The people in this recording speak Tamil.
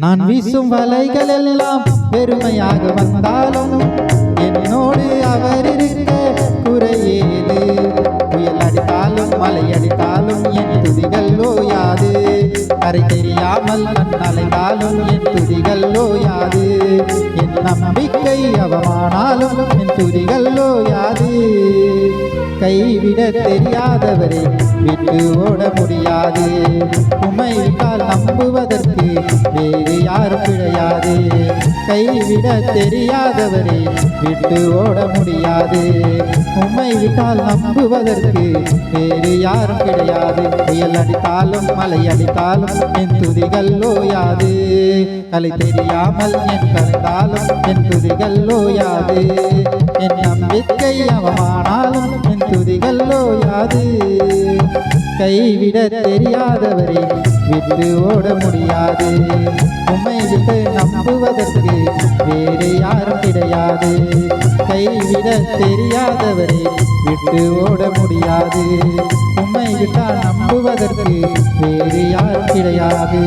நான் வீசும் வலைகள் எல்லாம் பெருமையாக வந்தாலும் என்னோடு அவர் இருக்க குறையேது. புயல் அடித்தாலும் மழை அடித்தாலும் என் துதிகள் ஓயாது. கரை தெரியாமல் மண் அலைந்தாலும் என் துதிகள் ஓயாது. என் நம்பிக்கை அவமானாலும் என் துதிகள் ஓயாது. கைவிட தெரியாதவரை விட்டு ஓட முடியாது. உம்மை விட்டால் நம்புவதற்கு வேறு யாரும் கிடையாது. கைவிட தெரியாதவரை விட்டு ஓட முடியாது. உம்மை விட்டால் நம்புவதற்கு வேறு யாரும் கிடையாது. புயல் அடித்தாலும் மழை அடித்தாலும் என் துதிகள் ஓயாது. கலை தெரியாமல் என் கருந்தாலும் என் துதிகள் ஓயாது. என் நம்பிக்கை அவமானாலும் என் துதிகள் ஓயாது. கைவிட தெரியாதவரை விட்டு ஓட முடியாது. உம்மை விட்டு நம்புவதற்கு வேறு யாரும் கிடையாது. கைவிட தெரியாதவரை விட்டு ஓட முடியாது. உம்மை விட்டால் நம்புவதற்கு வேறு யாரும் கிடையாது.